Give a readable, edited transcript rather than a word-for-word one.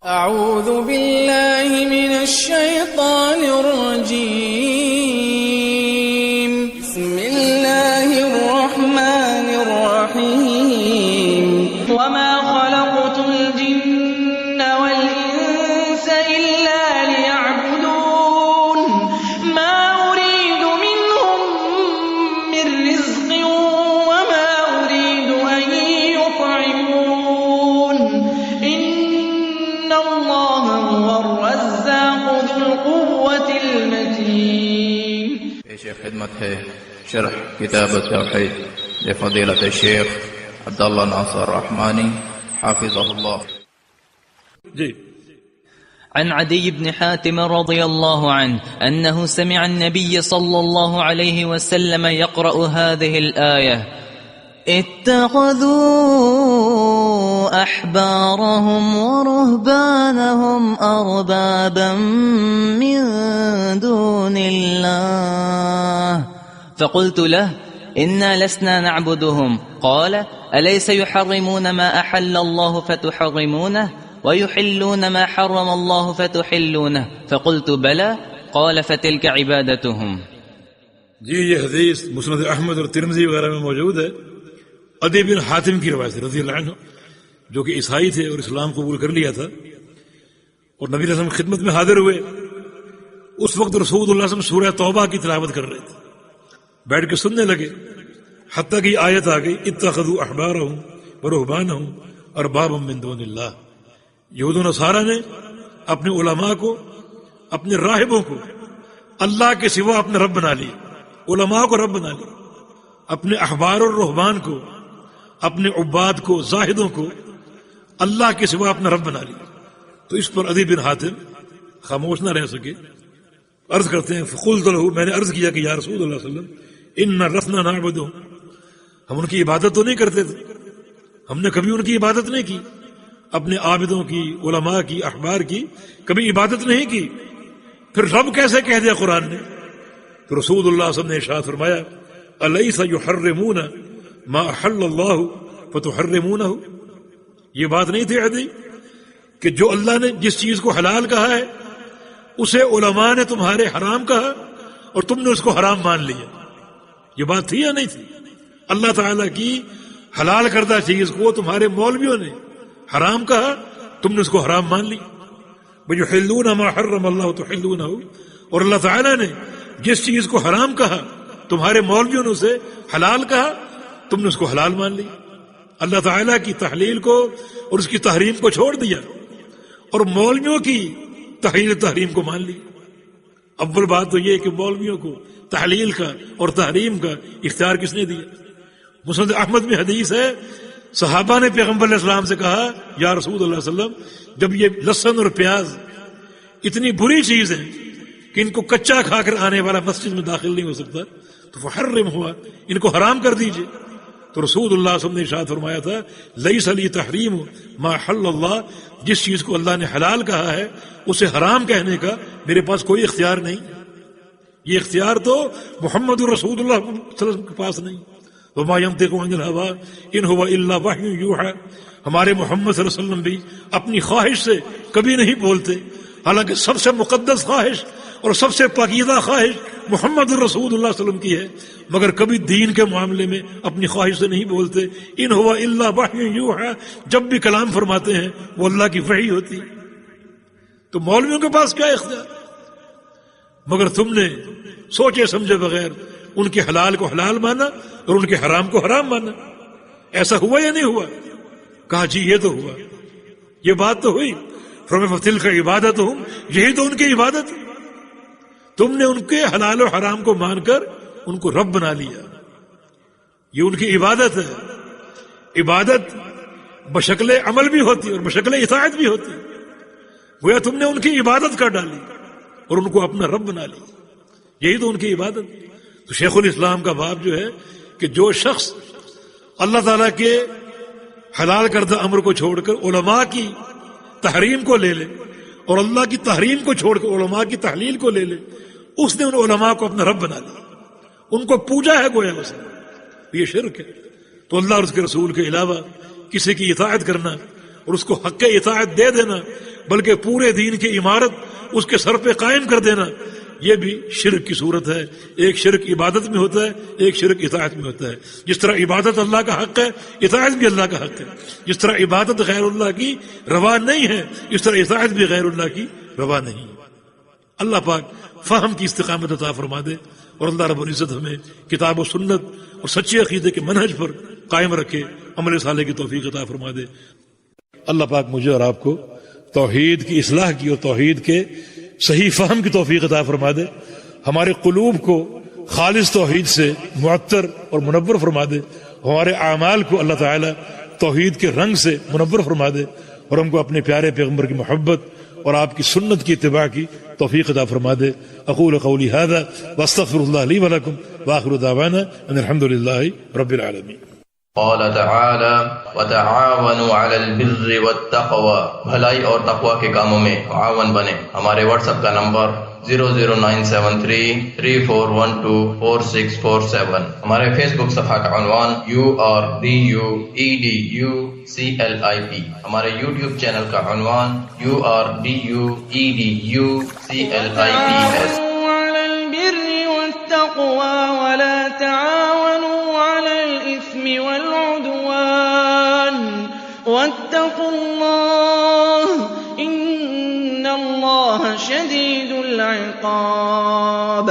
أعوذ بالله من الشيطان الرجيم. بسم الله الرحمن الرحيم. وما خلقت الجن والإنس إلا ليعبدون ما أريد منهم من رزق وما أريد أن يطعمون إن الله هو الرزاق ذو القوة المتين. پیش خدمت ہے شرح کتاب التوحید لفضیلۃ الشیخ عبداللہ ناصر رحمانی حافظہ اللہ. جی. عن عدي بن حاتم رضي الله عنه أنه سمع النبي صلى الله عليه وسلم يقرأ هذه الآية: اتخذوا أحبارهم ورهبانهم أربابا من دون الله. فقلت له: إنا لسنا نعبدهم. قال: أليس يحرمون ما أحل الله فتحرمونه ويحلون ما حرم الله فتحلونه؟ فقلت: بلى. قال: فتلك عبادتهم. جی یہ حدیث مسند احمد اور ترمذی وغیرہ میں موجود ہے. عدی بن حاتم کی روایت رضی اللہ عنہ، جو کہ عیسائی تھے اور اسلام قبول کر لیا تھا اور نبی علیہ السلام کی خدمت میں حاضر ہوئے. اس وقت رسول اللہ صلی اللہ علیہ وسلم سورہ توبہ کی تلاوت کر رہے تھے، بیٹھ کے سننے لگے حتیٰ کہ آیت آ گئی: اتخذوا احبارهم ورهبانهم اربابا من دون اللہ. یہود و نصارہ نے اپنے علماء کو، اپنے راہبوں کو اللہ کے سوا اپنے رب بنا لیا، علماء کو رب بنا لیا، اپنے احبار اور رہبان کو، اپنے عباد کو، زاہدوں کو اللہ کے سوا اپنا رب بنا لیا. تو اس پر عدی بن حاتم خاموش نہ رہ سکے، عرض کرتے ہیں: فقلت له، میں نے عرض کیا کہ یا رسول اللہ صلی اللہ علیہ وسلم، انا لسنا نعبدهم، ہم ان کی عبادت تو نہیں کرتے تھے، ہم نے کبھی ان کی عبادت نہیں کی، اپنے عابدوں کی، علماء کی، احبار کی کبھی عبادت نہیں کی. پھر رب کیسے کہہ دیا قرآن نے؟ تو رسول اللہ صلی اللہ علیہ وسلم نے ارشاد فرمایا: الیس یحرمون ما احل اللہ فتحرمونہ. یہ بات نہیں تھی عدی کہ جو اللہ نے جس چیز کو حلال کہا ہے اسے علماء نے تمہارے حرام کہا اور تم نے اس کو حرام مان لیا؟ یہ بات تھی یا نہیں تھی؟ اللہ تعالیٰ کی حلال کردہ چیز کو تمہارے مولویوں نے حرام کہا، تم نے اس کو حرام مان لی. وَيُحِلُّونَ مَا حَرَّمَ اللَّهُ تُحِلُّونَهُ، اور اللہ تعالیٰ نے جس چیز کو حرام کہا تمہارے مولویوں نے اسے حلال کہا، تم نے اس کو حلال مان لی. اللہ تعالیٰ کی تحلیل کو اور اس کی تحریم کو چھوڑ دیا اور مولویوں کی تحلیل تحریم کو مان لی. اول بات تو یہ کہ مولویوں کو تحلیل کا اور تحریم کا اختیار کس نے دیا؟ مسند احمد میں حدیث ہے، صحابہ نے پیغمبر علیہ السلام سے کہا: یا رسول اللہ صلی اللہ علیہ وسلم، جب یہ لہسن اور پیاز اتنی بری چیز ہے کہ ان کو کچا کھا کر آنے والا مسجد میں داخل نہیں ہو سکتا، تو فحرم ہوا، ان کو حرام کر دیجئے. تو رسول اللہ صلی اللہ علیہ وسلم نے ارشاد فرمایا تھا: لیس لی تحریم ما حل اللہ، جس چیز کو اللہ نے حلال کہا ہے اسے حرام کہنے کا میرے پاس کوئی اختیار نہیں. یہ اختیار تو محمد رسول اللہ صلی اللہ علیہ وسلم کے پاس نہیں. وما ينطق عن الهوى ان هو الا وحی یوحى، ہمارے محمد صلی اللہ علیہ وسلم بھی اپنی خواہش سے کبھی نہیں بولتے، حالانکہ سب سے مقدس خواہش اور سب سے پاکیزہ خواہش محمد رسول اللہ صلی اللہ علیہ وسلم کی ہے، مگر کبھی دین کے معاملے میں اپنی خواہش سے نہیں بولتے. ان هو الا وحی یوحى، جب بھی کلام فرماتے ہیں وہ اللہ کی وحی ہوتی. تو مولویوں کے پاس کیا اختیار؟ مگر تم نے سوچے سمجھے بغیر ان کے حلال کو حلال مانا اور ان کے حرام کو حرام مانا. ایسا ہوا یا نہیں ہوا؟ کہا جی یہ تو ہوا، یہ بات تو ہوئی. فرمایا فتلک عبادتہم، یہی تو ان کی عبادت ہے. تم نے ان کے حلال و حرام کو مان کر ان کو رب بنا لیا، یہ ان کی عبادت ہے. عبادت بشکل عمل بھی ہوتی اور بشکل اطاعت بھی ہوتی. گویا تم نے ان کی عبادت کر ڈالی اور ان کو اپنا رب بنا لیا، یہی تو ان کی عبادت. تو شیخ الاسلام کا باب جو ہے کہ جو شخص اللہ تعالیٰ کے حلال کردہ امر کو چھوڑ کر علماء کی تحریم کو لے لے اور اللہ کی تحریم کو چھوڑ کر علماء کی تحلیل کو لے لے، اس نے ان علماء کو اپنا رب بنا لیا، ان کو پوجا ہے گویا اسے. یہ شرک ہے. تو اللہ اور اس کے رسول کے علاوہ کسی کی اطاعت کرنا اور اس کو حق اطاعت دے دینا بلکہ پورے دین کی عمارت اس کے سر پہ قائم کر دینا، یہ بھی شرک کی صورت ہے۔ ایک شرک عبادت میں ہوتا ہے، ایک شرک اطاعت میں ہوتا ہے۔ جس طرح عبادت اللہ کا حق ہے، اطاعت بھی اللہ کا حق ہے۔ جس طرح عبادت غیر اللہ کی روا نہیں ہے، اس طرح اطاعت بھی غیر اللہ کی روا نہیں ہے۔ اللہ پاک فہم کی استقامت عطا فرما دے، اور اللہ رب العزت ہمیں کتاب و سنت اور سچے عقیدے کے منہج پر قائم رکھے، عمل صالح کی توفیق عطا فرما دے۔ اللہ پاک مجھے اور آپ کو توحید کی اصلاح کی اور توحید کے صحیح فہم کی توفیق عطا فرما دے، ہمارے قلوب کو خالص توحید سے معطر اور منور فرما دے، ہمارے اعمال کو اللہ تعالی توحید کے رنگ سے منور فرما دے، اور ہم کو اپنے پیارے پیغمبر کی محبت اور آپ کی سنت کی اتباع کی توفیق عطا فرما دے۔ اقول قولی ھذا واستغفر اللہ لی ولکم وآخر دعوانا ان الحمد للہ رب العالمین۔ قال تعالی وتعاونوا علی البر والتقوی، بھلائی اور تقوی کے کاموں میں معاون بنے۔ ہمارے واٹس ایپ کا نمبر 0097334124647۔ ہمارے فیس بک صفحہ کا عنوان URDUEDUCLIP۔ ہمارے یوٹیوب چینل کا عنوان URDUEDUCLIP۔ على البر والتقوى ولا تعاونوا على الإثم والعدوان واتقوا الله إن الله شديد العقاب۔